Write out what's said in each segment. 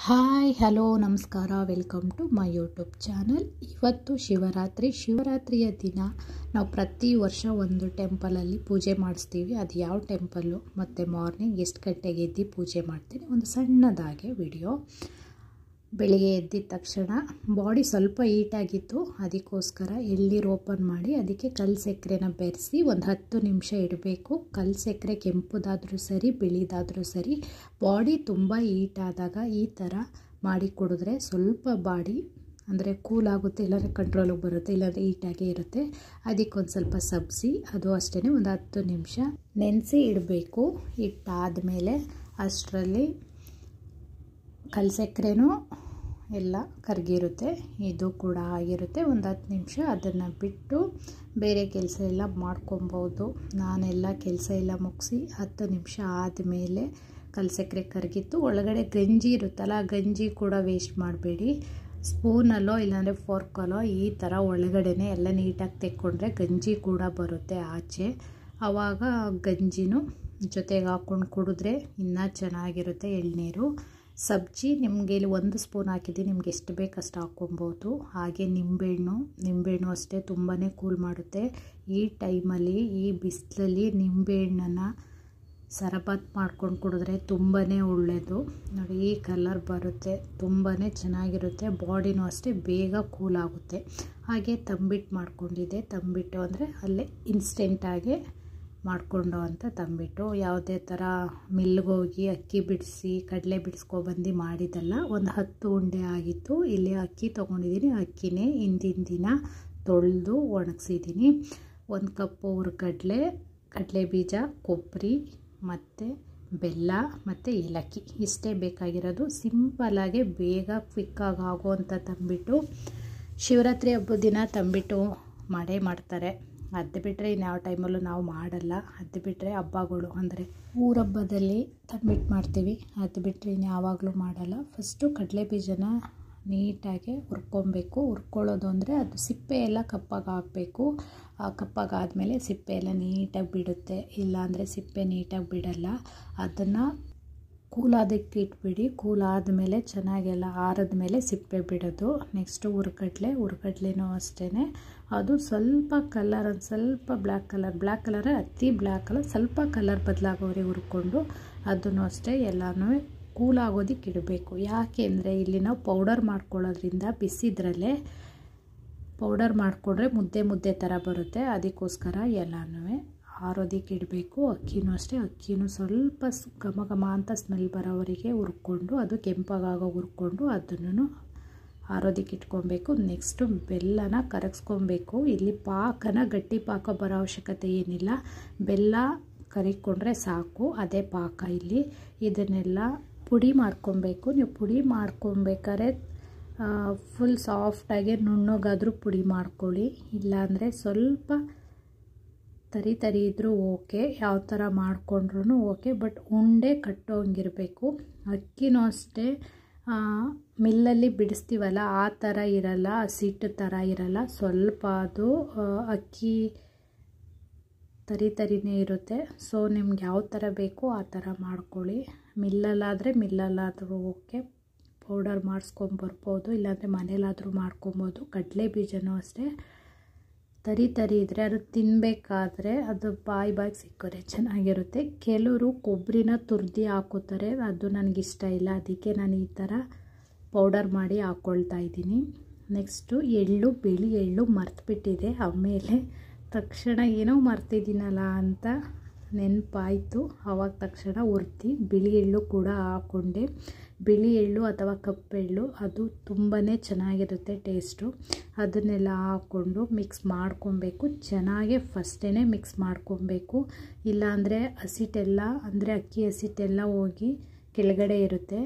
Hi hello ನಮಸ್ಕಾರ welcome to my YouTube channel. ಇವತ್ತು ಶಿವರಾತ್ರಿಯ ದಿನ ನಾವು ಪ್ರತಿ ವರ್ಷ ಒಂದು ಟೆಂಪಲಲ್ಲಿ ಪೂಜೆ ಮಾಡಿಸ್ತೀವಿ. ಅದು ಯಾವ ಟೆಂಪಲ್ಲು ಮತ್ತು ಮಾರ್ನಿಂಗ್ ಎಷ್ಟು ಗಂಟೆಗೆ ಎದ್ದು ಪೂಜೆ ಮಾಡ್ತೀನಿ ಒಂದು ಸಣ್ಣದಾಗೆ ವಿಡಿಯೋ. ಬೆಳಿಗ್ಗೆ ಎದ್ದಿದ ತಕ್ಷಣ ಬಾಡಿ ಸ್ವಲ್ಪ ಹೀಟಾಗಿತ್ತು, ಅದಕ್ಕೋಸ್ಕರ ಎಳ್ನೀರು ಓಪನ್ ಮಾಡಿ ಅದಕ್ಕೆ ಕಲ್ಲು ಸಕ್ಕರೆನ ಬೆರೆಸಿ ಒಂದು 10 ನಿಮಿಷ ಇಡಬೇಕು. ಕಲ್ಲು ಸಕ್ಕರೆ ಕೆಂಪುದಾದರೂ ಸರಿ ಬಿಳಿದಾದರೂ ಸರಿ, ಬಾಡಿ ತುಂಬ ಹೀಟಾದಾಗ ಈ ಥರ ಮಾಡಿ ಕುಡಿದ್ರೆ ಸ್ವಲ್ಪ ಬಾಡಿ ಅಂದರೆ ಕೂಲ್ ಆಗುತ್ತೆ, ಇಲ್ಲಾಂದರೆ ಕಂಟ್ರೋಲಿಗೆ ಬರುತ್ತೆ, ಇಲ್ಲಾಂದರೆ ಹೀಟಾಗೇ ಇರುತ್ತೆ. ಅದಕ್ಕೊಂದು ಸ್ವಲ್ಪ ಸಬ್ಸಿ ಅದು ಅಷ್ಟೇ ಒಂದು 10 ನಿಮಿಷ ನೆನೆಸಿ ಇಡಬೇಕು. ಇಟ್ಟಾದಮೇಲೆ ಅಷ್ಟರಲ್ಲಿ ಕಲ್ಲು ಸಕ್ಕರೆನೂ ಎಲ್ಲ ಕರಗಿರುತ್ತೆ, ಇದು ಕೂಡ ಆಗಿರುತ್ತೆ. ಒಂದು 10 ನಿಮಿಷ ಅದನ್ನು ಬಿಟ್ಟು ಬೇರೆ ಕೆಲಸ ಎಲ್ಲ ಮಾಡ್ಕೊಬೋದು. ನಾನೆಲ್ಲ ಕೆಲಸ ಎಲ್ಲ ಮುಗಿಸಿ 10 ನಿಮಿಷ ಆದಮೇಲೆ ಕಲ್ಲು ಸಕ್ಕರೆ ಕರಗಿತ್ತು. ಒಳಗಡೆ ಗಂಜಿ ಇರುತ್ತಲ್ಲ, ಗಂಜಿ ಕೂಡ ವೇಸ್ಟ್ ಮಾಡಬೇಡಿ. ಸ್ಪೂನಲ್ಲೋ ಇಲ್ಲಾಂದರೆ ಫೋರ್ಕಲ್ಲೋ ಈ ಥರ ಒಳಗಡೆನೇ ಎಲ್ಲ ನೀಟಾಗಿ ತೆಕ್ಕೊಂಡ್ರೆ ಗಂಜಿ ಕೂಡ ಬರುತ್ತೆ ಆಚೆ. ಆವಾಗ ಗಂಜಿನೂ ಜೊತೆಗೆ ಹಾಕ್ಕೊಂಡು ಕುಡಿದ್ರೆ ಇನ್ನೂ ಚೆನ್ನಾಗಿರುತ್ತೆ. ಎಳ್ನೀರು ಸಬ್ಜಿ ನಿಮಗೆ ಇಲ್ಲಿ 1 ಸ್ಪೂನ್ ಹಾಕಿದ್ದೀನಿ, ನಿಮ್ಗೆ ಎಷ್ಟು ಬೇಕು ಅಷ್ಟು ಹಾಕ್ಕೊಬೋದು. ಹಾಗೆ ನಿಂಬೆಹಣ್ಣು ಅಷ್ಟೇ ತುಂಬಾ ಕೂಲ್ ಮಾಡುತ್ತೆ. ಈ ಟೈಮಲ್ಲಿ ಈ ಬಿಸಿಲಲ್ಲಿ ನಿಂಬೆಹಣ್ಣನ್ನು ಸರಬತ್ ಮಾಡ್ಕೊಂಡು ಕುಡಿದ್ರೆ ತುಂಬಾ ಒಳ್ಳೆಯದು. ನೋಡಿ ಈ ಕಲರ್ ಬರುತ್ತೆ, ತುಂಬಾ ಚೆನ್ನಾಗಿರುತ್ತೆ. ಬಾಡಿನೂ ಅಷ್ಟೇ ಬೇಗ ಕೂಲ್ ಆಗುತ್ತೆ. ಹಾಗೆ ತಂಬಿಟ್ಟು ಮಾಡ್ಕೊಂಡಿದ್ದೆ. ತಂಬಿಟ್ಟು ಅಂದರೆ ಅಲ್ಲೇ ಇನ್ಸ್ಟೆಂಟಾಗಿ ಮಾಡಿಕೊಂಡು ಅಂತ ತಂಬಿಟ್ಟು, ಯಾವುದೇ ಥರ ಮಿಲ್ಗೆ ಹೋಗಿ ಅಕ್ಕಿ ಬಿಡಿಸಿ ಕಡಲೆ ಬಿಡಿಸ್ಕೊಬಂದು ಮಾಡಿದ್ದಲ್ಲ. ಒಂದು 10 ಉಂಡೆ ಆಗಿತ್ತು. ಇಲ್ಲಿ ಅಕ್ಕಿ ತೊಗೊಂಡಿದ್ದೀನಿ. ಅಕ್ಕಿನೇ ಹಿಂದಿನ ದಿನ ತೊಳೆದು ಒಣಗಿಸಿದ್ದೀನಿ. 1 ಕಪ್ಪು ಹುರ್ಗಡ್ಲೆ, ಕಡಲೆ ಬೀಜ, ಕೊಬ್ಬರಿ ಮತ್ತು ಬೆಲ್ಲ ಮತ್ತು ಏಲಕ್ಕಿ ಇಷ್ಟೇ ಬೇಕಾಗಿರೋದು. ಸಿಂಪಲಾಗಿ ಬೇಗ ಕ್ವಿಕ್ಕಾಗಿ ಆಗೋವಂಥ ತಂಬಿಟ್ಟು. ಶಿವರಾತ್ರಿ ಹಬ್ಬದ ದಿನ ತಂಬಿಟ್ಟು ಮಾಡೇ ಮಾಡ್ತಾರೆ. ಅದು ಬಿಟ್ಟರೆ ಇನ್ಯಾವ ಟೈಮಲ್ಲೂ ನಾವು ಮಾಡಲ್ಲ. ಅದು ಬಿಟ್ಟರೆ ಹಬ್ಬಗಳು ಅಂದರೆ ಊರಹಬ್ಬದಲ್ಲಿ ತಂಬಿಟ್ಟು ಮಾಡ್ತೀವಿ. ಅದು ಬಿಟ್ಟರೆ ಇನ್ಯಾವಾಗಲೂ ಮಾಡಲ್ಲ. ಫಸ್ಟು ಕಡಲೆ ಬೀಜನ ನೀಟಾಗಿ ಹುರ್ಕೊಬೇಕು. ಹುರ್ಕೊಳ್ಳೋದು ಅಂದರೆ ಅದು ಸಿಪ್ಪೆ ಎಲ್ಲ ಕಪ್ಪಾಗಿ ಹಾಕಬೇಕು. ಆ ಕಪ್ಪಾಗಾದಮೇಲೆ ಸಿಪ್ಪೆ ಎಲ್ಲ ನೀಟಾಗಿ ಬಿಡುತ್ತೆ, ಇಲ್ಲಾಂದರೆ ಸಿಪ್ಪೆ ನೀಟಾಗಿ ಬಿಡಲ್ಲ. ಅದನ್ನು ಕೂಲಾದಕ್ಕೆ ಇಟ್ಬಿಡಿ. ಕೂಲಾದಮೇಲೆ ಚೆನ್ನಾಗೆಲ್ಲ ಆರಿದ ಮೇಲೆ ಸಿಪ್ಪೆ ಬಿಡೋದು. ನೆಕ್ಸ್ಟು ಹುರ್ಗಡ್ಲೆನೂ ಅಷ್ಟೇ. ಅದು ಸ್ವಲ್ಪ ಕಲರ್, ಒಂದು ಸ್ವಲ್ಪ ಬ್ಲ್ಯಾಕ್ ಕಲರ್ ಅತಿ ಬ್ಲ್ಯಾಕ್ ಅಲ್ಲ, ಸ್ವಲ್ಪ ಕಲರ್ ಬದಲಾಗೋವರೆಗೆ ಹುರ್ಕೊಂಡು ಅದನ್ನು ಅಷ್ಟೇ ಎಲ್ಲನೂ ಕೂಲಾಗೋದಕ್ಕೆ ಇಡಬೇಕು. ಯಾಕೆ ಅಂದರೆ ಇಲ್ಲಿ ನಾವು ಪೌಡರ್ ಮಾಡ್ಕೊಳ್ಳೋದ್ರಿಂದ ಬಿಸಿದ್ರಲ್ಲೇ ಪೌಡರ್ ಮಾಡಿಕೊಂಡ್ರೆ ಮುದ್ದೆ ಥರ ಬರುತ್ತೆ. ಅದಕ್ಕೋಸ್ಕರ ಎಲ್ಲನೂ ಆರೋದಕ್ಕೆ ಇಡಬೇಕು. ಅಕ್ಕಿನೂ ಅಷ್ಟೇ, ಅಕ್ಕಿನೂ ಸ್ವಲ್ಪ ಘಮ ಅಂತ ಸ್ಮೆಲ್ ಬರೋವರೆಗೆ ಹುರ್ಕೊಂಡು ಅದು ಕೆಂಪಾಗೋ ಹುರ್ಕೊಂಡು ಅದನ್ನು ಆರೋದಕ್ಕೆ ಇಟ್ಕೊಬೇಕು. ನೆಕ್ಸ್ಟು ಬೆಲ್ಲನ ಕರಗಿಸ್ಕೊಬೇಕು. ಇಲ್ಲಿ ಪಾಕನ ಗಟ್ಟಿ ಪಾಕ ಬರೋ ಅವಶ್ಯಕತೆ ಏನಿಲ್ಲ, ಬೆಲ್ಲ ಕರಿಕೊಂಡ್ರೆ ಸಾಕು, ಅದೇ ಪಾಕ. ಇಲ್ಲಿ ಇದನ್ನೆಲ್ಲ ಪುಡಿ ಮಾಡ್ಕೊಬೇಕು. ನೀವು ಪುಡಿ ಮಾಡ್ಕೊಬೇಕಾದ್ರೆ ಫುಲ್ ಸಾಫ್ಟಾಗಿ ನುಣ್ಣಗಾದರೂ ಪುಡಿ ಮಾಡ್ಕೊಳ್ಳಿ, ಇಲ್ಲಾಂದರೆ ಸ್ವಲ್ಪ ತರಿ ಇದ್ದರೂ ಓಕೆ, ಯಾವ ಥರ ಮಾಡಿಕೊಂಡ್ರೂ ಓಕೆ, ಬಟ್ ಉಂಡೆ ಕಟ್ಟೋಂಗಿರಬೇಕು. ಅಕ್ಕಿನೂ ಅಷ್ಟೇ ಮಿಲ್ಲಲ್ಲಿ ಬಿಡಿಸ್ತೀವಲ್ಲ ಆ ಥರ ಇರಲ್ಲ, ಹಸಿಟ್ಟು ಥರ ಇರಲ್ಲ, ಸ್ವಲ್ಪ ಅದು ಅಕ್ಕಿ ತರಿನೇ ಇರುತ್ತೆ. ಸೊ ನಿಮ್ಗೆ ಯಾವ ಥರ ಬೇಕೋ ಆ ಥರ ಮಾಡ್ಕೊಳ್ಳಿ. ಮಿಲ್ಲಲ್ಲಾದರೂ ಓಕೆ, ಪೌಡರ್ ಮಾಡಿಸ್ಕೊಂಬರ್ಬೋದು, ಇಲ್ಲಾಂದರೆ ಮನೇಲಾದರೂ ಮಾಡ್ಕೊಬೋದು. ಕಡಲೆ ಬೀಜನೂ ಅಷ್ಟೇ ತರಿ ಇದ್ದರೆ ಅದು ತಿನ್ನಬೇಕಾದ್ರೆ ಅದು ಬಾಯಿಗೆ ಸಿಕ್ಕರೆ ಚೆನ್ನಾಗಿರುತ್ತೆ. ಕೆಲವರು ಕೊಬ್ಬರಿನ ತುರಿದು ಹಾಕೋತಾರೆ, ಅದು ನನಗಿಷ್ಟ ಇಲ್ಲ. ಅದಕ್ಕೆ ನಾನು ಈ ಥರ ಪೌಡರ್ ಮಾಡಿ ಹಾಕ್ಕೊಳ್ತಾ ಇದ್ದೀನಿ. ನೆಕ್ಸ್ಟು ಬಿಳಿ ಎಳ್ಳು ಮರ್ತುಬಿಟ್ಟಿದೆ. ಆಮೇಲೆ ತಕ್ಷಣ ಏನೋ ಮರ್ತಿದ್ದೀನಲ್ಲ ಅಂತ ನೆನಪಾಯಿತು. ಆವಾಗ ತಕ್ಷಣ ಹುರ್ದು ಬಿಳಿ ಎಳ್ಳು ಕೂಡ ಹಾಕ್ಕೊಂಡೆ. ಬಿಳಿ ಎಳ್ಳು ಅಥವಾ ಕಪ್ಪೆಳ್ಳು ಅದು ತುಂಬಾ ಚೆನ್ನಾಗಿರುತ್ತೆ ಟೇಸ್ಟು. ಅದನ್ನೆಲ್ಲ ಹಾಕ್ಕೊಂಡು ಮಿಕ್ಸ್ ಮಾಡ್ಕೊಬೇಕು. ಚೆನ್ನಾಗಿ ಫಸ್ಟೇ ಮಿಕ್ಸ್ ಮಾಡ್ಕೊಬೇಕು, ಇಲ್ಲಾಂದರೆ ಹಸಿಟ್ಟೆಲ್ಲ ಅಂದರೆ ಅಕ್ಕಿ ಹಸಿಟ್ಟೆಲ್ಲ ಹೋಗಿ ಕೆಳಗಡೆ ಇರುತ್ತೆ,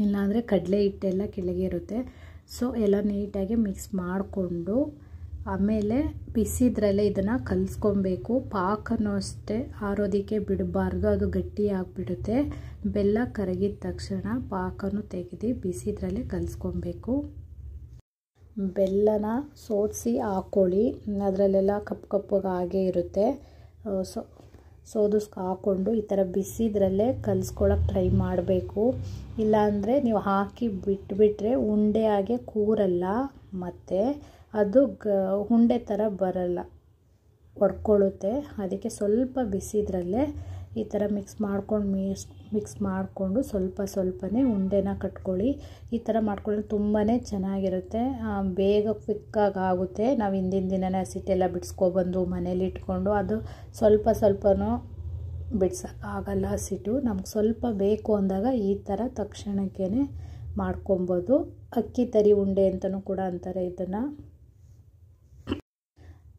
ಇಲ್ಲಾಂದರೆ ಕಡಲೆ ಹಿಟ್ಟೆಲ್ಲ ಕೆಳಗೆ ಇರುತ್ತೆ. ಸೊ ಎಲ್ಲ ನೀಟಾಗಿ ಮಿಕ್ಸ್ ಮಾಡಿಕೊಂಡು ಆಮೇಲೆ ಬಿಸಿದ್ರಲ್ಲೇ ಇದನ್ನು ಕಲಿಸ್ಕೊಬೇಕು. ಪಾಕನೂ ಅಷ್ಟೇ ಆರೋದಕ್ಕೆ ಬಿಡಬಾರ್ದು, ಅದು ಗಟ್ಟಿ ಆಗಿಬಿಡುತ್ತೆ. ಬೆಲ್ಲ ಕರಗಿದ ತಕ್ಷಣ ಪಾಕನೂ ತೆಗೆದು ಬಿಸಿದ್ರಲ್ಲೇ ಕಲಿಸ್ಕೊಬೇಕು. ಬೆಲ್ಲನ ಸೋಸಿ ಹಾಕ್ಕೊಳ್ಳಿ, ಅದರಲ್ಲೆಲ್ಲ ಕಪ್ಪಗೆ ಹಾಗೇ ಇರುತ್ತೆ. ಹಾಕ್ಕೊಂಡು ಈ ಥರ ಬಿಸಿದ್ರಲ್ಲೇ ಕಲಿಸ್ಕೊಳ್ಳೋಕೆ ಟ್ರೈ ಮಾಡಬೇಕು. ಇಲ್ಲಾಂದರೆ ನೀವು ಹಾಕಿ ಬಿಟ್ಬಿಟ್ರೆ ಉಂಡೆ ಹಾಗೆ ಕೂರಲ್ಲ, ಮತ್ತು ಅದು ಉಂಡೆ ಥರ ಬರಲ್ಲ, ಒಡ್ಕೊಳ್ಳುತ್ತೆ. ಅದಕ್ಕೆ ಸ್ವಲ್ಪ ಬಿಸಿದ್ರಲ್ಲೇ ಈ ಥರ ಮಿಕ್ಸ್ ಮಾಡಿಕೊಂಡು ಸ್ವಲ್ಪನೇ ಉಂಡೆನ ಕಟ್ಕೊಳ್ಳಿ. ಈ ಥರ ಮಾಡ್ಕೊಳ್ಳಿ ತುಂಬಾ ಚೆನ್ನಾಗಿರುತ್ತೆ, ಬೇಗ ಕ್ವಿಕ್ಕಾಗಿ ಆಗುತ್ತೆ. ನಾವು ಹಿಂದಿನ ದಿನನೇ ಹಸಿಟ್ಟೆಲ್ಲ ಬಿಡಿಸ್ಕೊಬಂದು ಮನೇಲಿ ಇಟ್ಕೊಂಡು ಅದು ಸ್ವಲ್ಪನೂ ಬಿಡ್ಸೋಕ್ಕಾಗಲ್ಲ ಹಸಿಟ್ಟು. ನಮ್ಗೆ ಸ್ವಲ್ಪ ಬೇಕು ಅಂದಾಗ ಈ ಥರ ತಕ್ಷಣಕ್ಕೇ ಮಾಡ್ಕೊಬೋದು. ಅಕ್ಕಿ ತರಿ ಉಂಡೆ ಅಂತಲೂ ಕೂಡ ಅಂತಾರೆ ಇದನ್ನು.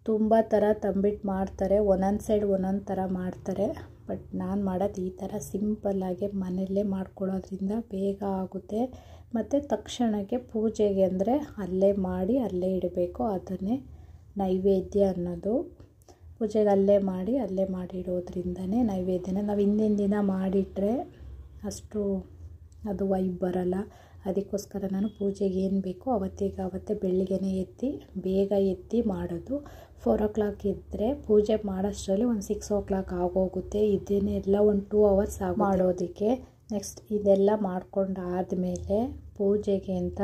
ತುಂಬ ಥರ ತಂಬಿಟ್ಟು ಮಾಡ್ತಾರೆ, ಒಂದೊಂದು ಸೈಡ್ ಒಂದೊಂದು ಥರ ಮಾಡ್ತಾರೆ. ಬಟ್ ನಾನು ಮಾಡೋದು ಈ ಥರ ಸಿಂಪಲ್ಲಾಗಿ ಮನೆಯಲ್ಲೇ ಮಾಡ್ಕೊಳ್ಳೋದ್ರಿಂದ ಬೇಗ ಆಗುತ್ತೆ. ಮತ್ತು ತಕ್ಷಣಕ್ಕೆ ಪೂಜೆಗೆ ಅಂದರೆ ಅಲ್ಲೇ ಮಾಡಿ ಅಲ್ಲೇ ಇಡಬೇಕು, ಅದನ್ನೇ ನೈವೇದ್ಯ ಅನ್ನೋದು. ಪೂಜೆಗೆ ಅಲ್ಲೇ ಮಾಡಿಡೋದ್ರಿಂದನೇ ನೈವೇದ್ಯನ. ನಾವು ಹಿಂದಿನ ದಿನ ಮಾಡಿಟ್ರೆ ಅಷ್ಟು ಅದು ವೈಬ್ ಬರಲ್ಲ. ಅದಕ್ಕೋಸ್ಕರ ನಾನು ಪೂಜೆಗೆ ಏನು ಬೇಕೋ ಅವತ್ತೇ ಬೆಳಿಗ್ಗೆನೇ ಬೇಗ ಎದ್ದು ಮಾಡೋದು. 4 o'clock ಇದ್ದರೆ ಪೂಜೆ ಮಾಡೋಷ್ಟರಲ್ಲಿ ಒಂದು 6 o'clock ಆಗೋಗುತ್ತೆ. ಇದನ್ನೆಲ್ಲ ಒಂದು 2 hours ಮಾಡೋದಕ್ಕೆ. ನೆಕ್ಸ್ಟ್ ಇದೆಲ್ಲ ಮಾಡ್ಕೊಂಡಾದಮೇಲೆ ಪೂಜೆಗೆ ಅಂತ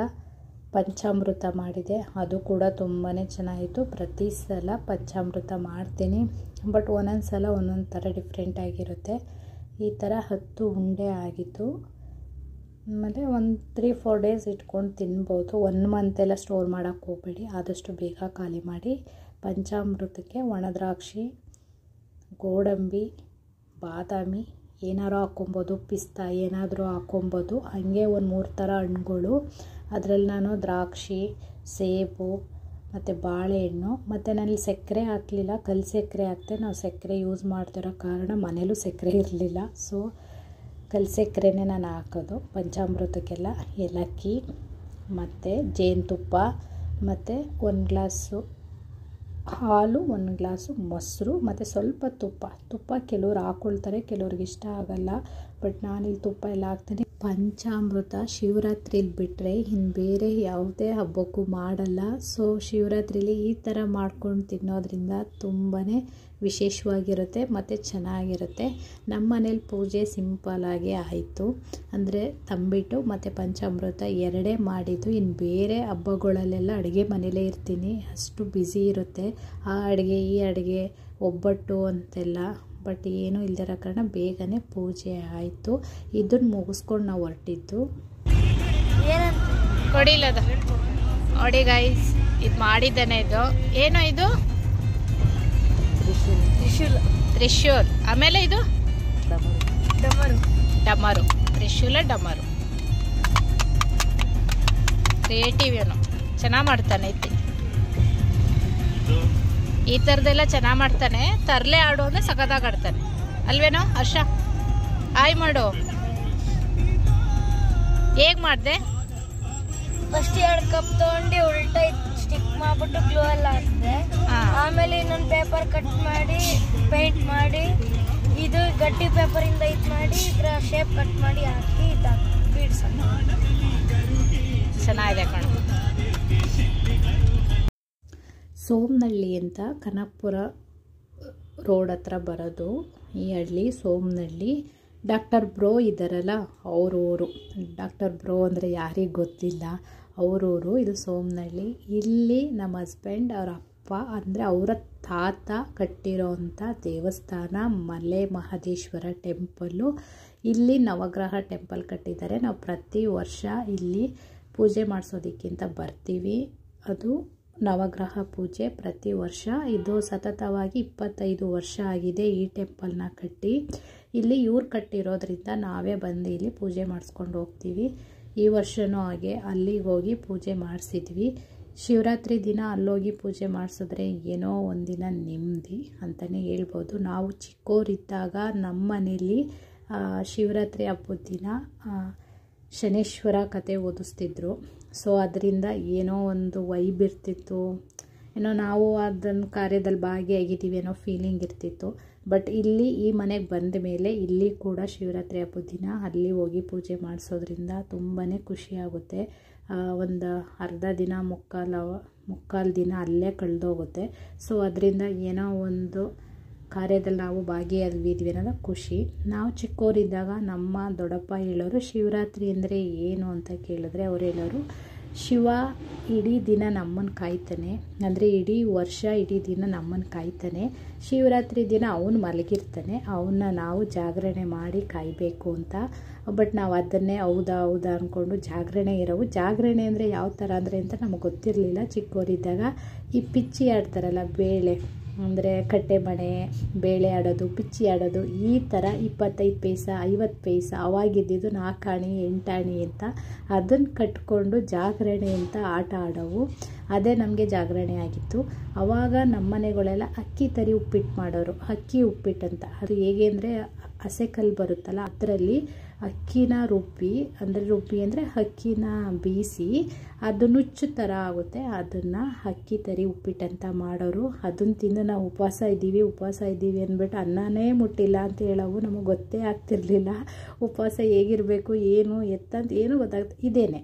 ಪಂಚಾಮೃತ ಮಾಡಿದೆ, ಅದು ಕೂಡ ತುಂಬಾ ಚೆನ್ನಾಗಿತ್ತು. ಪ್ರತಿ ಸಲ ಪಂಚಾಮೃತ ಮಾಡ್ತೀನಿ, ಬಟ್ ಒಂದೊಂದು ಸಲ ಒಂದೊಂದು ಥರ ಡಿಫ್ರೆಂಟ್ ಆಗಿರುತ್ತೆ. ಈ ಥರ 10 ಉಂಡೆ ಆಗಿತ್ತು. ಆಮೇಲೆ ಒಂದು 3-4 days ಇಟ್ಕೊಂಡು ತಿನ್ಬೋದು. 1 month ಎಲ್ಲ ಸ್ಟೋರ್ ಮಾಡೋಕ್ಕೆ ಹೋಗಬೇಡಿ, ಆದಷ್ಟು ಬೇಗ ಖಾಲಿ ಮಾಡಿ. ಪಂಚಾಮೃತಕ್ಕೆ ಒಣದ್ರಾಕ್ಷಿ, ಗೋಡಂಬಿ, ಬಾದಾಮಿ ಏನಾರು ಹಾಕ್ಕೊಬೋದು, ಪಿಸ್ತಾ ಏನಾದರೂ ಹಾಕ್ಕೊಬೋದು. ಹಾಗೆ ಒಂದು 3 ಥರ ಹಣ್ಣುಗಳು, ಅದರಲ್ಲಿ ನಾನು ದ್ರಾಕ್ಷಿ, ಸೇಬು ಮತ್ತು ಬಾಳೆಹಣ್ಣು, ಮತ್ತು ನಾನಿಲ್ಲಿ ಸಕ್ಕರೆ ಹಾಕಲಿಲ್ಲ, ಕಲ್ಲು ಸಕ್ಕರೆ ಹಾಕ್ತೆ. ನಾವು ಸಕ್ಕರೆ ಯೂಸ್ ಮಾಡ್ತಿರೋ ಕಾರಣ ಮನೇಲೂ ಸಕ್ಕರೆ ಇರಲಿಲ್ಲ, ಸೊ ಕಲ್ಲು ಸಕ್ಕರೆನೇ ನಾನು ಹಾಕೋದು. ಪಂಚಾಮೃತಕ್ಕೆಲ್ಲ ಏಲಕ್ಕಿ ಮತ್ತು ಜೇನುತುಪ್ಪ ಮತ್ತು 1 ಗ್ಲಾಸು ಹಾಲು, 1 ಗ್ಲಾಸು ಮೊಸರು ಮತ್ತು ಸ್ವಲ್ಪ ತುಪ್ಪ ಕೆಲವ್ರು ಹಾಕ್ಕೊಳ್ತಾರೆ, ಕೆಲವ್ರಿಗೆ ಇಷ್ಟ ಆಗಲ್ಲ. ಬಟ್ ನಾನಿಲ್ಲಿ ತುಪ್ಪ ಎಲ್ಲ ಹಾಕ್ತೀನಿ. ಪಂಚಾಮೃತ ಶಿವರಾತ್ರಿಲಿ ಬಿಟ್ಟರೆ ಇನ್ನು ಬೇರೆ ಯಾವುದೇ ಹಬ್ಬಕ್ಕೂ ಮಾಡಲ್ಲ. ಸೊ ಶಿವರಾತ್ರಿಲಿ ಈ ಥರ ಮಾಡ್ಕೊಂಡು ತಿನ್ನೋದ್ರಿಂದ ತುಂಬಾ ವಿಶೇಷವಾಗಿರುತ್ತೆ ಮತ್ತು ಚೆನ್ನಾಗಿರುತ್ತೆ. ನಮ್ಮ ಮನೇಲಿ ಪೂಜೆ ಸಿಂಪಲಾಗಿ ಆಯಿತು, ಅಂದರೆ ತಂಬಿಟ್ಟು ಮತ್ತು ಪಂಚಾಮೃತ ಎರಡೇ ಮಾಡಿದ್ದು. ಇನ್ನು ಬೇರೆ ಹಬ್ಬಗಳಲ್ಲೆಲ್ಲ ಅಡುಗೆ ಮನೇಲೇ ಇರ್ತೀನಿ, ಅಷ್ಟು ಬ್ಯುಸಿ ಇರುತ್ತೆ ಆ ಅಡುಗೆ ಈ ಅಡುಗೆ ಒಬ್ಬಟ್ಟು ಅಂತೆಲ್ಲ. ಬಟ್ ಏನೂ ಇಲ್ದಿರೋ ಕಾರಣ ಬೇಗನೆ ಪೂಜೆ ಆಯಿತು. ಇದನ್ನು ಮುಗಿಸ್ಕೊಂಡು ನಾವು ಹೊರಟಿದ್ದು. ಕೊಡಿಲ್ಲದ ನೋಡಿ ಗೈಸ್, ಇದು ಮಾಡಿದ್ದಾನೆ. ಇದು ಏನೋ ಇದು ತ್ರಿಶೂಲ್. ಆಮೇಲೆ ಇದು ಡಮರು. ತ್ರಿಶೂಲ ಡಮರು. ಕ್ರಿಯೇಟಿವ್ ಏನು ಚೆನ್ನಾಗಿ ಮಾಡ್ತಾನೆ. ಈ ಥರದ್ದೆಲ್ಲ ಚೆನ್ನಾಗಿ ಮಾಡ್ತಾನೆ. ತರಲೆ ಆಡು ಅಂದರೆ ಸಖತ್ತಾಗಿ ಆಡ್ತಾನೆ ಅಲ್ವೇನೋ ಹರ್ಷ? ಆಯ್ ಮಾಡು. ಹೇಗೆ ಮಾಡಿದೆ? ಫಸ್ಟ್ 2 ಕಪ್ ತೊಗೊಂಡು ಉಲ್ಟಾ ಸ್ಟಿಕ್ ಮಾಡ್ಬಿಟ್ಟು ಗ್ಲೂ ಎಲ್ಲ ಹಾಕಿದೆ. ಆಮೇಲೆ ಇನ್ನೊಂದು ಪೇಪರ್ ಕಟ್ ಮಾಡಿ ಪೇಂಟ್ ಮಾಡಿ ಇದು ಗಟ್ಟಿ ಪೇಪರಿಂದ ಇದು ಮಾಡಿ ಇದರ ಶೇಪ್ ಕಟ್ ಮಾಡಿ ಹಾಕಿ ಬೀಡ್ಸೋಣ. ಚೆನ್ನಾಗಿದೆ ಕಣ. ಸೋಮನಹಳ್ಳಿ ಅಂತ ಕನಕಪುರ ರೋಡ್ ಹತ್ರ ಬರೋದು ಈ ಹಳ್ಳಿ ಸೋಮನಹಳ್ಳಿ. ಡಾಕ್ಟರ್ ಬ್ರೋ ಇದ್ದಾರಲ್ಲ ಅವರೂರು. ಡಾಕ್ಟರ್ ಬ್ರೋ ಅಂದರೆ ಯಾರಿಗೆ ಗೊತ್ತಿಲ್ಲ, ಅವರೂರು. ಇದು ಸೋಮನಹಳ್ಳಿ. ಇಲ್ಲಿ ನಮ್ಮ ಹಸ್ಬೆಂಡ್ ಅವರ ಅಪ್ಪ ಅಂದರೆ ಅವರ ತಾತ ಕಟ್ಟಿರೋವಂಥ ದೇವಸ್ಥಾನ ಮಲೆ ಮಹದೇಶ್ವರ ಟೆಂಪಲ್ಲು. ಇಲ್ಲಿ ನವಗ್ರಹ ಟೆಂಪಲ್ ಕಟ್ಟಿದ್ದಾರೆ. ನಾವು ಪ್ರತಿ ವರ್ಷ ಇಲ್ಲಿ ಪೂಜೆ ಮಾಡಿಸೋದಕ್ಕಿಂತ ಬರ್ತೀವಿ. ಅದು ನವಗ್ರಹ ಪೂಜೆ ಪ್ರತಿ ವರ್ಷ. ಇದು ಸತತವಾಗಿ 25 ವರ್ಷ ಆಗಿದೆ ಈ ಟೆಂಪಲ್ನ ಕಟ್ಟಿ. ಇಲ್ಲಿ ಇವ್ರು ಕಟ್ಟಿರೋದ್ರಿಂದ ನಾವೇ ಬಂದು ಇಲ್ಲಿ ಪೂಜೆ ಮಾಡಿಸ್ಕೊಂಡು ಹೋಗ್ತೀವಿ. ಈ ವರ್ಷವೂ ಹಾಗೆ ಅಲ್ಲಿಗೆ ಹೋಗಿ ಪೂಜೆ ಮಾಡಿಸಿದ್ವಿ. ಶಿವರಾತ್ರಿ ದಿನ ಅಲ್ಲೋಗಿ ಪೂಜೆ ಮಾಡಿಸಿದ್ರೆ ಏನೋ ಒಂದಿನ ನೆಮ್ಮದಿ ಅಂತಲೇ ಹೇಳ್ಬೋದು. ನಾವು ಚಿಕ್ಕವರಿದ್ದಾಗ ನಮ್ಮ ಮನೇಲಿ ಶಿವರಾತ್ರಿ ಹಬ್ಬದ ದಿನ ಶನೇಶ್ವರ ಕತೆ ಓದಿಸ್ತಿದ್ರು. ಸೊ ಅದರಿಂದ ಏನೋ ಒಂದು ವೈಬ್ ಇರ್ತಿತ್ತು, ಏನೋ ನಾವು ಅದನ್ನು ಕಾರ್ಯದಲ್ಲಿ ಭಾಗಿಯಾಗಿದ್ದೀವಿ ಅನ್ನೋ ಫೀಲಿಂಗ್ ಇರ್ತಿತ್ತು. ಬಟ್ ಇಲ್ಲಿ ಈ ಮನೆಗೆ ಬಂದ ಮೇಲೆ ಇಲ್ಲಿ ಕೂಡ ಶಿವರಾತ್ರಿ ಹಬ್ಬದ ದಿನ ಅಲ್ಲಿ ಹೋಗಿ ಪೂಜೆ ಮಾಡಿಸೋದ್ರಿಂದ ತುಂಬಾ ಖುಷಿಯಾಗುತ್ತೆ. ಒಂದು ಅರ್ಧ ದಿನ ಮುಕ್ಕಾಲು ದಿನ ಅಲ್ಲೇ ಕಳೆದೋಗುತ್ತೆ. ಸೊ ಅದರಿಂದ ಏನೋ ಒಂದು ಕಾರ್ಯದಲ್ಲಿ ನಾವು ಭಾಗಿಯಾಗಿದ್ವಿ ಅನ್ನೋದು ಖುಷಿ. ನಾವು ಚಿಕ್ಕವರಿದ್ದಾಗ ನಮ್ಮ ದೊಡ್ಡಪ್ಪ ಹೇಳೋರು ಶಿವರಾತ್ರಿ ಅಂದರೆ ಏನು ಅಂತ ಕೇಳಿದ್ರೆ ಅವ್ರು ಹೇಳೋರು, ಶಿವ ಇಡೀ ದಿನ ನಮ್ಮನ್ನು ಕಾಯ್ತಾನೆ, ಅಂದರೆ ಇಡೀ ವರ್ಷ ಇಡೀ ದಿನ ನಮ್ಮನ್ನು ಕಾಯ್ತಾನೆ. ಶಿವರಾತ್ರಿ ದಿನ ಅವನು ಮಲಗಿರ್ತಾನೆ, ಅವನ್ನ ನಾವು ಜಾಗರಣೆ ಮಾಡಿ ಕಾಯಬೇಕು ಅಂತ. ಬಟ್ ನಾವು ಅದನ್ನೇ ಹೌದಾ ಅಂದ್ಕೊಂಡು ಜಾಗರಣೆ ಇರೋವು. ಜಾಗರಣೆ ಅಂದರೆ ಯಾವ ಥರ ಅಂದರೆ ಅಂತ ನಮಗೆ ಗೊತ್ತಿರಲಿಲ್ಲ ಚಿಕ್ಕವರಿದ್ದಾಗ. ಈ ಪಿಚ್ಚಿ ಆಡ್ತಾರಲ್ಲ, ಬೇಳೆ ಅಂದರೆ ಕಟ್ಟೆ ಮಣೆ, ಬೇಳೆ ಆಡೋದು, ಪಿಚ್ಚಿ ಆಡೋದು, ಈ ಥರ 25 ಪೈಸಾ 50 ಪೈಸಾ ಅವಾಗಿದ್ದಿದ್ದು 4 ಆಣೆ 8 ಆಣೆ ಅಂತ ಅದನ್ನು ಕಟ್ಕೊಂಡು ಜಾಗರಣೆ ಅಂತ ಆಟ ಆಡೋವು. ಅದೇ ನಮಗೆ ಜಾಗರಣೆ ಆಗಿತ್ತು. ಆವಾಗ ನಮ್ಮ ಮನೆಗಳೆಲ್ಲ ಅಕ್ಕಿ ತರಿ ಉಪ್ಪಿಟ್ಟು ಮಾಡೋರು, ಅಕ್ಕಿ ಉಪ್ಪಿಟ್ಟು ಅಂತ. ಅದು ಹೇಗೆ ಅಂದರೆ ಹಸೆಕಲ್ಲು ಬರುತ್ತಲ್ಲ, ಅದರಲ್ಲಿ ಅಕ್ಕಿನ ರುಬ್ಬಿ ಅಂದರೆ ಅಕ್ಕಿನ ಬೀಸಿ ಅದು ನುಚ್ಚು ಥರ ಆಗುತ್ತೆ, ಅದನ್ನು ಅಕ್ಕಿ ತರಿ ಉಪ್ಪಿಟ್ಟಂತ ಮಾಡೋರು. ಅದನ್ನು ತಿಂದು ನಾವು ಉಪವಾಸ ಇದ್ದೀವಿ ಅಂದ್ಬಿಟ್ಟು ಅನ್ನನೇ ಮುಟ್ಟಿಲ್ಲ ಅಂತ ಹೇಳೋವು. ನಮಗೆ ಗೊತ್ತೇ ಆಗ್ತಿರ್ಲಿಲ್ಲ ಉಪವಾಸ ಹೇಗಿರಬೇಕು ಏನು ಎತ್ತಂತ ಏನೂ ಗೊತ್ತಾಗ್ತದೆ. ಇದೇನೆ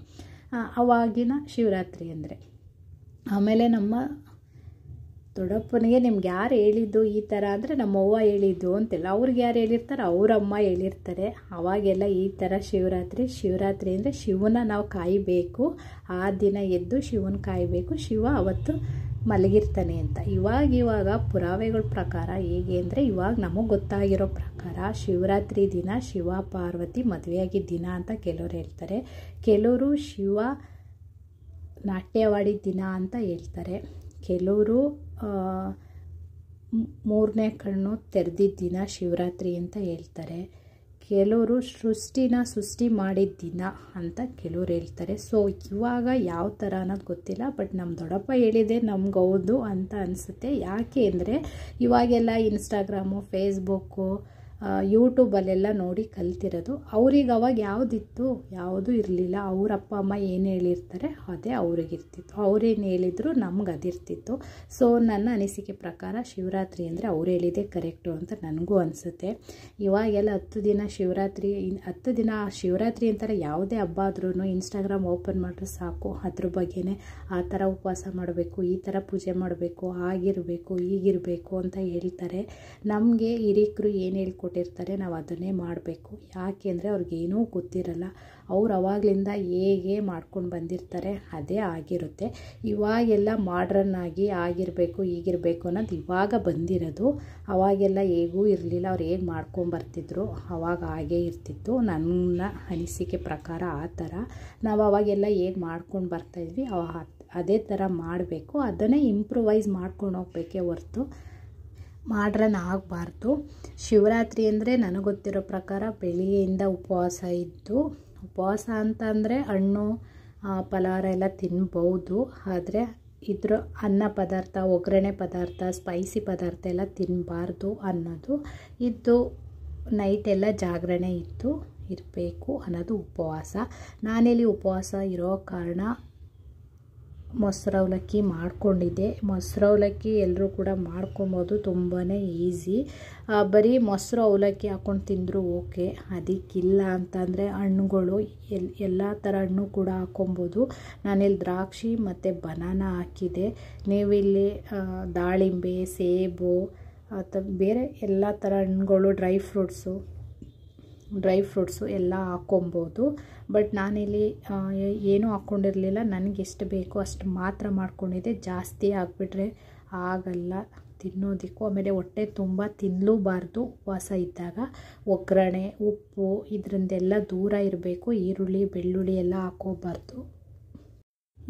ಅವಾಗಿನ ಶಿವರಾತ್ರಿ ಅಂದರೆ. ಆಮೇಲೆ ನಮ್ಮ ದೊಡ್ಡಪ್ಪನಿಗೆ ನಿಮ್ಗೆ ಯಾರು ಹೇಳಿದ್ದು ಈ ಥರ ಅಂದರೆ ನಮ್ಮವ್ವ ಹೇಳಿದ್ದು ಅಂತಿಲ್ಲ, ಅವ್ರಿಗೆ ಯಾರು ಹೇಳಿರ್ತಾರೆ ಅವರಮ್ಮ ಹೇಳಿರ್ತಾರೆ. ಅವಾಗೆಲ್ಲ ಈ ಥರ ಶಿವರಾತ್ರಿ ಅಂದರೆ ಶಿವನ ನಾವು ಕಾಯಬೇಕು, ಆ ದಿನ ಎದ್ದು ಶಿವನ ಕಾಯಬೇಕು, ಶಿವ ಅವತ್ತು ಮಲಗಿರ್ತಾನೆ ಅಂತ. ಇವಾಗ ಪುರಾವೆಗಳ ಪ್ರಕಾರ ಹೇಗೆ ಅಂದರೆ, ಇವಾಗ ನಮಗೆ ಗೊತ್ತಾಗಿರೋ ಪ್ರಕಾರ ಶಿವರಾತ್ರಿ ದಿನ ಶಿವ ಪಾರ್ವತಿ ಮದುವೆಯಾಗಿದ್ದ ದಿನ ಅಂತ ಕೆಲವರು ಹೇಳ್ತಾರೆ. ಕೆಲವರು ಶಿವ ನಾಟ್ಯವಾಡಿದ ದಿನ ಅಂತ ಹೇಳ್ತಾರೆ. ಕೆಲವರು 3ನೇ ಕಣ್ಣು ತೆರೆದಿದ್ದ ದಿನ ಶಿವರಾತ್ರಿ ಅಂತ ಹೇಳ್ತಾರೆ. ಕೆಲವರು ಸೃಷ್ಟಿ ಮಾಡಿದ ದಿನ ಅಂತ ಕೆಲವ್ರು ಹೇಳ್ತಾರೆ. ಸೊ ಇವಾಗ ಯಾವ ಥರ ಅನ್ನೋದು ಗೊತ್ತಿಲ್ಲ, ಬಟ್ ನಮ್ಮ ದೊಡ್ಡಪ್ಪ ಹೇಳಿದೆ ನಮ್ಗೆ ಹೌದು ಅಂತ ಅನಿಸುತ್ತೆ. ಯಾಕೆ ಅಂದರೆ ಇವಾಗೆಲ್ಲ ಇನ್ಸ್ಟಾಗ್ರಾಮು, ಫೇಸ್ಬುಕ್ಕು, ಯೂಟ್ಯೂಬಲ್ಲೆಲ್ಲ ನೋಡಿ ಕಲ್ತಿರೋದು. ಅವ್ರಿಗೆ ಅವಾಗ ಯಾವುದಿತ್ತು, ಯಾವುದೂ ಇರಲಿಲ್ಲ. ಅವ್ರ ಅಪ್ಪ ಅಮ್ಮ ಏನು ಹೇಳಿರ್ತಾರೆ ಅದೇ ಅವ್ರಿಗಿರ್ತಿತ್ತು, ಅವ್ರೇನು ಹೇಳಿದ್ರು ನಮ್ಗೆ ಅದಿರ್ತಿತ್ತು. ಸೊ ನನ್ನ ಅನಿಸಿಕೆ ಪ್ರಕಾರ ಶಿವರಾತ್ರಿ ಅಂದರೆ ಅವ್ರು ಹೇಳಿದೆ ಕರೆಕ್ಟು ಅಂತ ನನಗೂ ಅನಿಸುತ್ತೆ. ಇವಾಗೆಲ್ಲ 10 ದಿನ ಶಿವರಾತ್ರಿ ಅಂತಾರೆ. ಯಾವುದೇ ಹಬ್ಬ ಆದ್ರೂ ಇನ್ಸ್ಟಾಗ್ರಾಮ್ ಓಪನ್ ಮಾಡಿದ್ರೆ ಸಾಕು, ಅದ್ರ ಬಗ್ಗೆನೇ ಆ ಥರ ಉಪವಾಸ ಮಾಡಬೇಕು, ಈ ಥರ ಪೂಜೆ ಮಾಡಬೇಕು, ಆಗಿರಬೇಕು ಈಗಿರಬೇಕು ಅಂತ ಹೇಳ್ತಾರೆ. ನಮಗೆ ಹಿರಿಕರು ಏನು ಹೇಳ್ಕೊಟ್ಟಿರ್ತಾರೆ ನಾವು ಅದನ್ನೇ ಮಾಡಬೇಕು. ಯಾಕೆ ಅಂದರೆ ಅವ್ರಿಗೇನೂ ಗೊತ್ತಿರಲ್ಲ, ಅವ್ರು ಅವಾಗಲಿಂದ ಹೇಗೆ ಮಾಡ್ಕೊಂಡು ಬಂದಿರ್ತಾರೆ ಅದೇ ಆಗಿರುತ್ತೆ. ಇವಾಗೆಲ್ಲ ಮಾಡ್ರನ್ ಆಗಿ ಆಗಿರಬೇಕು ಈಗಿರಬೇಕು ಅನ್ನೋದು ಇವಾಗ ಬಂದಿರೋದು. ಅವಾಗೆಲ್ಲ ಹೇಗೂ ಇರಲಿಲ್ಲ, ಅವ್ರು ಹೇಗೆ ಮಾಡ್ಕೊಂಬರ್ತಿದ್ರು ಅವಾಗ ಹಾಗೇ ಇರ್ತಿತ್ತು. ನನ್ನ ಅನಿಸಿಕೆ ಪ್ರಕಾರ ಆ ಥರ ನಾವು ಅವಾಗೆಲ್ಲ ಹೇಗೆ ಮಾಡ್ಕೊಂಡು ಬರ್ತಾಯಿದ್ವಿ ಅದೇ ಥರ ಮಾಡಬೇಕು. ಅದನ್ನೇ ಇಂಪ್ರೂವೈಸ್ ಮಾಡ್ಕೊಂಡು ಹೋಗ್ಬೇಕೇ ಹೊರ್ತು ಮಾಡ್ರನ್ ಆಗಬಾರ್ದು. ಶಿವರಾತ್ರಿ ಅಂದರೆ ನನಗೆ ಗೊತ್ತಿರೋ ಪ್ರಕಾರ ಬೆಳಿಗ್ಗೆಯಿಂದ ಉಪವಾಸ ಅಂತ ಅಂದರೆ ಹಣ್ಣು ಫಲಹಾರ ಎಲ್ಲ ತಿನ್ಬೋದು. ಆದರೆ ಇದ್ರ ಅನ್ನ ಪದಾರ್ಥ, ಒಗ್ಗರಣೆ ಪದಾರ್ಥ, ಸ್ಪೈಸಿ ಪದಾರ್ಥ ಎಲ್ಲ ತಿನ್ನಬಾರ್ದು ಅನ್ನೋದು ಇದ್ದು. ನೈಟೆಲ್ಲ ಜಾಗರಣೆ ಇರಬೇಕು ಅನ್ನೋದು ಉಪವಾಸ. ನಾನಿಲ್ಲಿ ಉಪವಾಸ ಇರೋ ಕಾರಣ ಮೊಸರು ಅವಲಕ್ಕಿ ಮಾಡ್ಕೊಂಡಿದ್ದೆ. ಮೊಸರು ಅವಲಕ್ಕಿ ಎಲ್ಲರೂ ಕೂಡ ಮಾಡ್ಕೊಬೋದು, ತುಂಬಾ ಈಸಿ. ಬರೀ ಮೊಸರು ಅವಲಕ್ಕಿ ಹಾಕ್ಕೊಂಡು ತಿಂದರೂ ಓಕೆ. ಅದಕ್ಕಿಲ್ಲ ಅಂತಂದರೆ ಹಣ್ಣುಗಳು ಎಲ್ಲ ಥರ ಹಣ್ಣು ಕೂಡ ಹಾಕ್ಕೊಬೋದು. ನಾನಿಲ್ಲಿ ದ್ರಾಕ್ಷಿ ಮತ್ತು ಬನಾನಾ ಹಾಕಿದೆ. ನೀವಿಲ್ಲಿ ದಾಳಿಂಬೆ, ಸೇಬು ಅಥವಾ ಬೇರೆ ಎಲ್ಲ ಥರ ಹಣ್ಣುಗಳು, ಡ್ರೈ ಫ್ರೂಟ್ಸು ಎಲ್ಲ ಹಾಕ್ಕೊಬೋದು. ಬಟ್ ನಾನಿಲ್ಲಿ ಏನೂ ಹಾಕ್ಕೊಂಡಿರಲಿಲ್ಲ, ನನಗೆ ಎಷ್ಟು ಬೇಕೋ ಅಷ್ಟು ಮಾತ್ರ ಮಾಡ್ಕೊಂಡಿದ್ದೆ. ಜಾಸ್ತಿ ಆಗಿಬಿಟ್ರೆ ಆಗಲ್ಲ ತಿನ್ನೋದಕ್ಕೂ. ಆಮೇಲೆ ಹೊಟ್ಟೆ ತುಂಬ ತಿನ್ನಲೂಬಾರ್ದು ಉಪವಾಸ ಇದ್ದಾಗ. ಒಗ್ಗರಣೆ, ಉಪ್ಪು ಇದರಿಂದೆಲ್ಲ ದೂರ ಇರಬೇಕು. ಈರುಳ್ಳಿ ಬೆಳ್ಳುಳ್ಳಿ ಎಲ್ಲ ಹಾಕ್ಕೋಬಾರ್ದು.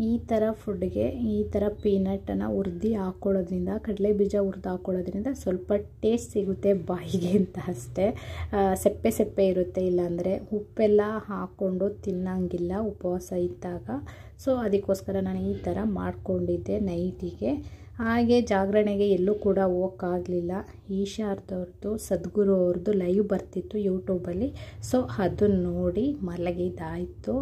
ಈ ಥರ ಫುಡ್ಗೆ ಈ ಥರ ಪೀನಟನ್ನು ಹುರಿದು ಹಾಕ್ಕೊಳ್ಳೋದ್ರಿಂದ, ಕಡಲೆ ಬೀಜ ಹುರಿದು ಹಾಕ್ಕೊಳ್ಳೋದ್ರಿಂದ ಸ್ವಲ್ಪ ಟೇಸ್ಟ್ ಸಿಗುತ್ತೆ ಬಾಯಿಗೆ ಅಂತ ಅಷ್ಟೇ. ಸಪ್ಪೆ ಇರುತ್ತೆ. ಇಲ್ಲಾಂದರೆ ಉಪ್ಪೆಲ್ಲ ಹಾಕ್ಕೊಂಡು ತಿನ್ನೋಂಗಿಲ್ಲ ಉಪವಾಸ ಇದ್ದಾಗ. ಸೊ ಅದಕ್ಕೋಸ್ಕರ ನಾನು ಈ ಥರ ಮಾಡ್ಕೊಂಡಿದ್ದೆ ನೈಟಿಗೆ. ಹಾಗೆ ಜಾಗರಣೆಗೆ ಎಲ್ಲೂ ಕೂಡ ಹೋಗೋಕ್ಕಾಗಲಿಲ್ಲ. ಈಶಾರ್ದವ್ರದ್ದು, ಸದ್ಗುರು ಅವ್ರದ್ದು ಲೈವ್ ಬರ್ತಿತ್ತು ಯೂಟ್ಯೂಬಲ್ಲಿ. ಸೊ ಅದನ್ನು ನೋಡಿ ಮಲಗಿದ್ದಾಯಿತು.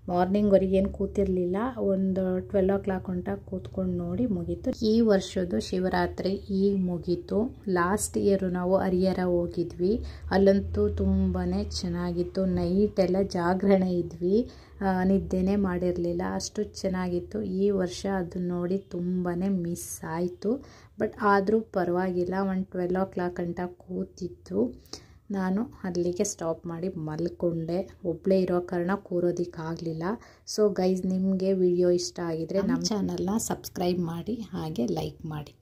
ಮಾರ್ನಿಂಗ್ವರೆಗೆ ಏನು ಕೂತಿರಲಿಲ್ಲ, ಒಂದು 12 o'clock ಗಂಟ ಕೂತ್ಕೊಂಡು ನೋಡಿ ಮುಗೀತು. ಈ ವರ್ಷದ್ದು ಶಿವರಾತ್ರಿ ಈಗ ಮುಗೀತು. ಲಾಸ್ಟ್ ಇಯರು ನಾವು ಹರಿಹರ ಹೋಗಿದ್ವಿ. ಅಲ್ಲಂತೂ ತುಂಬಾ ಚೆನ್ನಾಗಿತ್ತು. ನೈಟೆಲ್ಲ ಜಾಗರಣೆ ಇದ್ವಿ, ನಿದ್ದೆನೇ ಮಾಡಿರಲಿಲ್ಲ, ಅಷ್ಟು ಚೆನ್ನಾಗಿತ್ತು. ಈ ವರ್ಷ ಅದನ್ನು ನೋಡಿ ತುಂಬಾ ಮಿಸ್ ಆಯಿತು. ಬಟ್ ಆದರೂ ಪರವಾಗಿಲ್ಲ, ಒಂದು 12 o'clock ಗಂಟ ಕೂತಿದ್ದು ನಾನು ಅಲ್ಲಿಗೆ ಸ್ಟಾಪ್ ಮಾಡಿ ಮಲ್ಕೊಂಡೆ. ಒಬ್ಬಳೇ ಇರೋ ಕಾರಣ ಕೂರೋದಕ್ಕಾಗಲಿಲ್ಲ. ಸೊ ಗೈಸ್, ನಿಮಗೆ ವಿಡಿಯೋ ಇಷ್ಟ ಆಗಿದರೆ ನಮ್ಮ ಚಾನಲ್ನ ಸಬ್ಸ್ಕ್ರೈಬ್ ಮಾಡಿ, ಹಾಗೆ ಲೈಕ್ ಮಾಡಿ.